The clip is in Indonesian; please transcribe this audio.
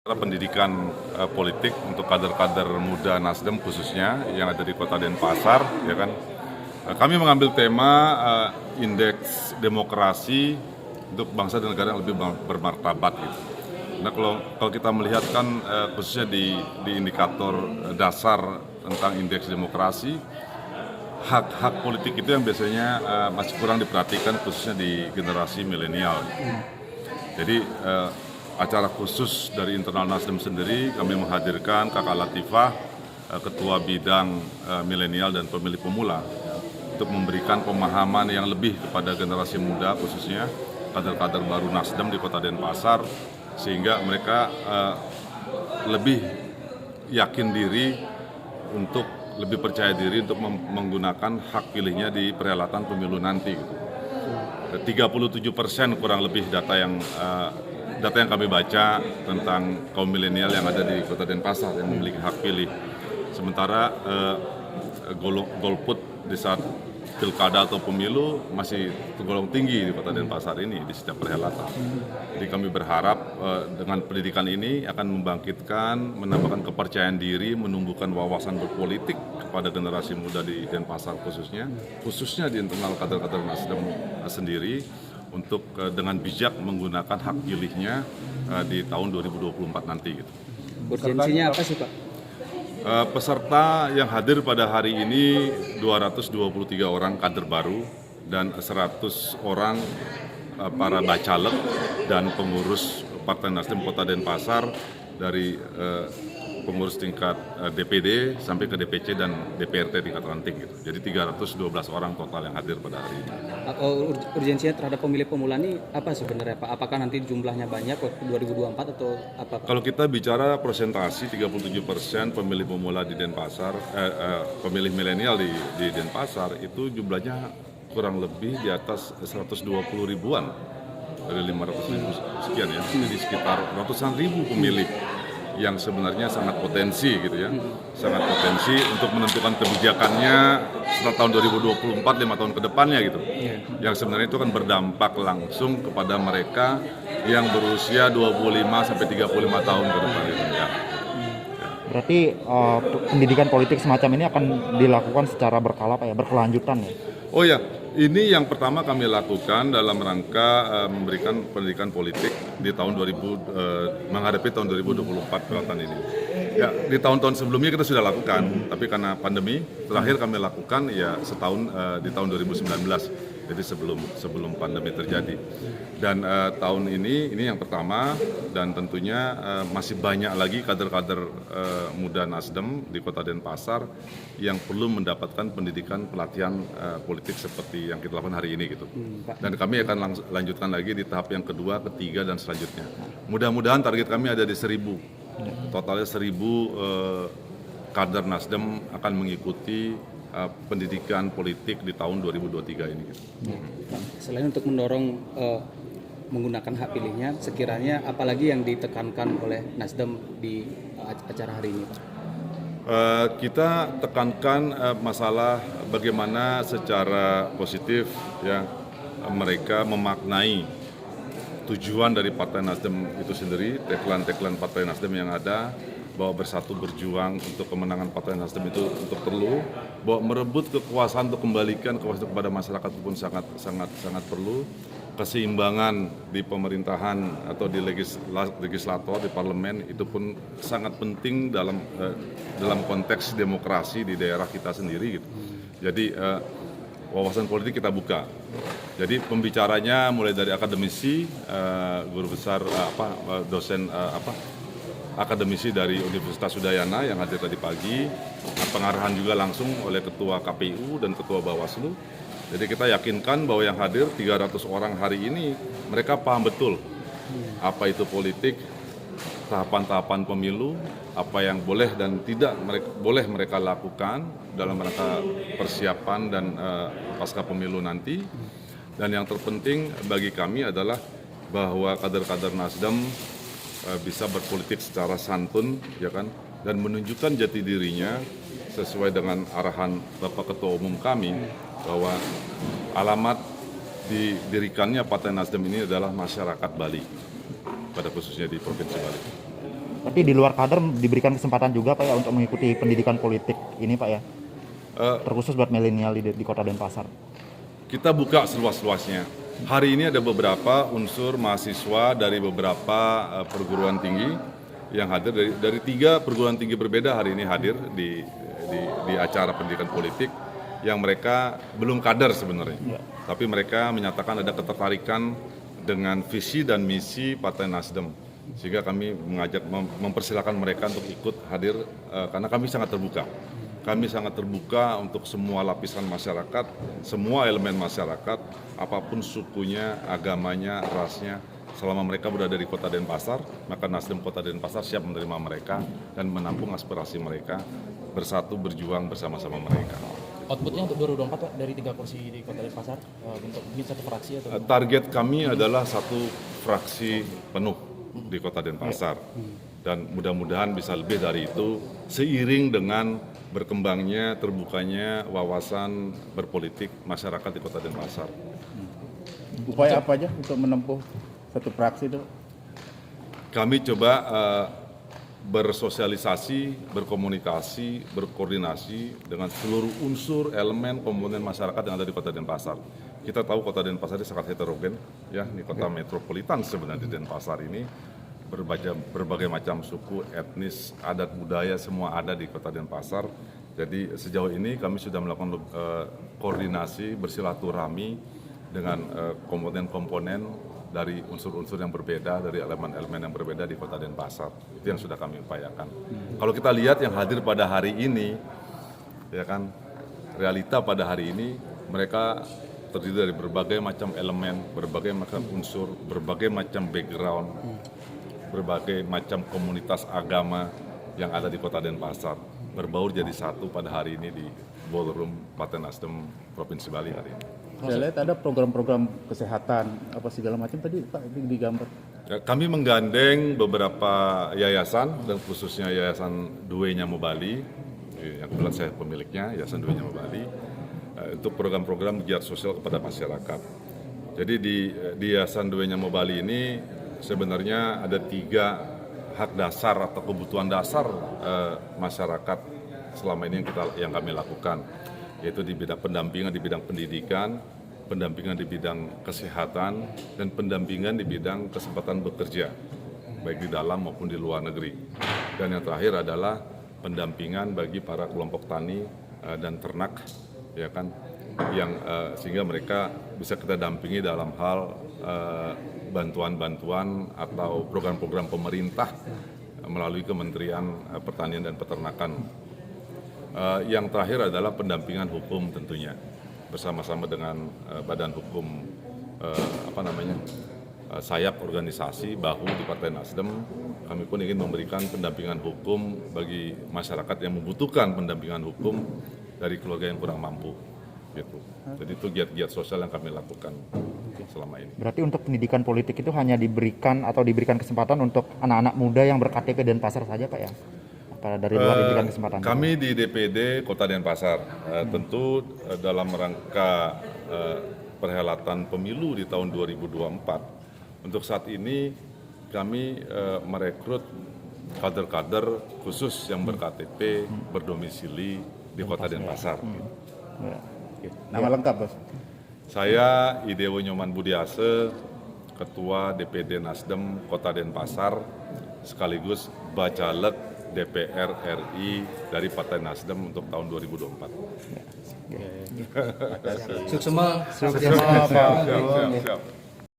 Pendidikan politik untuk kader-kader muda Nasdem khususnya yang ada di Kota Denpasar, ya kan. Kami mengambil tema indeks demokrasi untuk bangsa dan negara yang lebih bermartabat gitu. Nah kalau kita melihat kan khususnya di indikator dasar tentang indeks demokrasi, hak-hak politik itu yang biasanya masih kurang diperhatikan khususnya di generasi milenial. Jadi acara khusus dari internal Nasdem sendiri kami menghadirkan Kakak Latifah, Ketua Bidang Milenial dan Pemilih Pemula, untuk memberikan pemahaman yang lebih kepada generasi muda khususnya kader-kader baru Nasdem di Kota Denpasar, sehingga mereka lebih yakin diri untuk lebih percaya diri untuk menggunakan hak pilihnya di perhelatan pemilu nanti. 37% kurang lebih data yang kami baca tentang kaum milenial yang ada di Kota Denpasar yang memiliki hak pilih. Sementara golput di saat pilkada atau pemilu masih tergolong tinggi di Kota Denpasar ini di setiap perhelatan. Jadi kami berharap dengan pendidikan ini akan membangkitkan, menambahkan kepercayaan diri, menumbuhkan wawasan berpolitik kepada generasi muda di Denpasar khususnya di internal kader-kader Nasdem sendiri, untuk dengan bijak menggunakan hak pilihnya di tahun 2024 nanti. Gitu. Urgensinya apa sih Pak? Peserta yang hadir pada hari ini 223 orang kader baru dan 100 orang para bacalek dan pengurus Partai Nasdem Kota Denpasar, dari pengurus tingkat DPD sampai ke DPC dan DPRT tingkat ranting gitu. Jadi 312 orang total yang hadir pada hari ini. Urgensinya terhadap pemilih pemula ini apa sebenarnya Pak? Apakah nanti jumlahnya banyak 2024 atau apa Pak? Kalau kita bicara presentasi 37% pemilih pemula di Denpasar, pemilih milenial di Denpasar itu jumlahnya kurang lebih di atas 120 ribuan dari 500 ribu sekian ya. Jadi sekitar ratusan ribu pemilih yang sebenarnya sangat potensi gitu ya, sangat potensi untuk menentukan kebijakannya setelah tahun 2024, 5 tahun ke depannya gitu. Yang sebenarnya itu kan berdampak langsung kepada mereka yang berusia 25 sampai 35 tahun ke depan gitu ya. Berarti pendidikan politik semacam ini akan dilakukan secara berkala Pak ya, berkelanjutan ya? Oh ya, ini yang pertama kami lakukan dalam rangka memberikan pendidikan politik di tahun menghadapi tahun 2024 perhelatan ini. Ya, di tahun-tahun sebelumnya kita sudah lakukan, tapi karena pandemi terakhir kami lakukan ya setahun di tahun 2019. Jadi sebelum pandemi terjadi. Dan tahun ini yang pertama, dan tentunya masih banyak lagi kader-kader muda Nasdem di Kota Denpasar yang perlu mendapatkan pendidikan pelatihan politik seperti yang kita lakukan hari ini gitu. Dan kami akan lanjutkan lagi di tahap yang kedua, ketiga, dan selanjutnya. Mudah-mudahan target kami ada di 1.000. Totalnya 1.000 kader Nasdem akan mengikuti pendidikan politik di tahun 2023 ini. Gitu. Selain untuk mendorong menggunakan hak pilihnya, sekiranya apalagi yang ditekankan oleh Nasdem di acara hari ini, Pak? Kita tekankan masalah bagaimana secara positif ya mereka memaknai tujuan dari Partai Nasdem itu sendiri, tagline Partai Nasdem yang ada, bahwa bersatu berjuang untuk kemenangan Partai Nasdem itu untuk perlu, bahwa merebut kekuasaan untuk kembalikan kekuasaan kepada masyarakat pun sangat perlu, keseimbangan di pemerintahan atau di legislator, di parlemen itu pun sangat penting dalam konteks demokrasi di daerah kita sendiri gitu. Jadi wawasan politik kita buka. Jadi pembicaranya mulai dari akademisi, guru besar dosen akademisi dari Universitas Udayana yang hadir tadi pagi, pengarahan juga langsung oleh Ketua KPU dan Ketua Bawaslu. Jadi kita yakinkan bahwa yang hadir 300 orang hari ini, mereka paham betul apa itu politik, tahapan-tahapan pemilu, apa yang boleh dan tidak mereka lakukan dalam rangka persiapan dan pasca pemilu nanti. Dan yang terpenting bagi kami adalah bahwa kader-kader Nasdem bisa berpolitik secara santun, ya kan, dan menunjukkan jati dirinya sesuai dengan arahan Bapak Ketua Umum kami bahwa alamat didirikannya Partai Nasdem ini adalah masyarakat Bali, pada khususnya di Provinsi Bali. Berarti di luar kader diberikan kesempatan juga Pak ya untuk mengikuti pendidikan politik ini Pak ya, terkhusus buat milenial di Kota Denpasar. Kita buka seluas-luasnya. Hari ini ada beberapa unsur mahasiswa dari beberapa perguruan tinggi yang hadir dari 3 perguruan tinggi berbeda hari ini hadir di acara pendidikan politik yang mereka belum kader sebenarnya. Tapi mereka menyatakan ada ketertarikan dengan visi dan misi Partai Nasdem. Sehingga kami mengajak mempersilahkan mereka untuk ikut hadir karena kami sangat terbuka. Kami sangat terbuka untuk semua lapisan masyarakat, semua elemen masyarakat, apapun sukunya, agamanya, rasnya. Selama mereka berada di Kota Denpasar, maka Nasdem Kota Denpasar siap menerima mereka dan menampung aspirasi mereka, bersatu berjuang bersama-sama mereka. Outputnya untuk 2024 Pak, dari 3 kursi di Kota Denpasar, untuk mungkin 1 fraksi atau? Target kami adalah 1 fraksi penuh di Kota Denpasar. Dan mudah-mudahan bisa lebih dari itu seiring dengan berkembangnya, terbukanya wawasan berpolitik masyarakat di Kota Denpasar. Upaya apa aja untuk menempuh 1 fraksi itu? Kami coba bersosialisasi, berkomunikasi, berkoordinasi dengan seluruh unsur, elemen, komponen masyarakat yang ada di Kota Denpasar. Kita tahu Kota Denpasar ini sangat heterogen, ya, ini kota metropolitan sebenarnya di Denpasar ini. Berbagai macam suku, etnis, adat, budaya semua ada di Kota Denpasar. Jadi sejauh ini kami sudah melakukan koordinasi, bersilaturahmi dengan komponen-komponen dari unsur-unsur yang berbeda, dari elemen-elemen yang berbeda di Kota Denpasar. Itu yang sudah kami upayakan. Kalau kita lihat yang hadir pada hari ini, ya kan, realita pada hari ini mereka terdiri dari berbagai macam elemen, berbagai macam unsur, berbagai macam background, berbagai macam komunitas agama yang ada di Kota Denpasar berbaur jadi satu pada hari ini di Ballroom Partai Nasdem Provinsi Bali hari ini. Saya lihat ada program-program kesehatan apa segala macam tadi Pak digambar. Ya, kami menggandeng beberapa yayasan dan khususnya Yayasan Due Nyamo Bali, yang kebetulan saya pemiliknya, Yayasan Due Nyamo Bali, untuk program-program giat sosial kepada masyarakat. Jadi di Yayasan Due Nyamo Bali ini sebenarnya ada 3 hak dasar atau kebutuhan dasar masyarakat selama ini yang kami lakukan, yaitu di bidang pendampingan di bidang pendidikan, pendampingan di bidang kesehatan, dan pendampingan di bidang kesempatan bekerja, baik di dalam maupun di luar negeri. Dan yang terakhir adalah pendampingan bagi para kelompok tani dan ternak, ya kan, yang sehingga mereka bisa kita dampingi dalam hal bantuan-bantuan atau program-program pemerintah melalui Kementerian Pertanian dan Peternakan. Yang terakhir adalah pendampingan hukum tentunya bersama-sama dengan badan hukum sayap organisasi bahu di Partai Nasdem. Kami pun ingin memberikan pendampingan hukum bagi masyarakat yang membutuhkan pendampingan hukum dari keluarga yang kurang mampu. Gitu. Jadi itu giat-giat sosial yang kami lakukan selama ini. Berarti untuk pendidikan politik itu hanya diberikan kesempatan untuk anak-anak muda yang ber-KTP Denpasar saja Pak ya? Apa dari luar diberikan kesempatan? Kami di DPD Kota Denpasar tentu dalam rangka perhelatan pemilu di tahun 2024. Untuk saat ini kami merekrut kader-kader khusus yang ber-KTP berdomisili di Kota Denpasar. Nama lengkap Bos. Saya Idewo Nyoman Budiase, Ketua DPD Nasdem Kota Denpasar, sekaligus Bacalek DPR RI dari Partai Nasdem untuk tahun 2024. Sukses semua. Siap.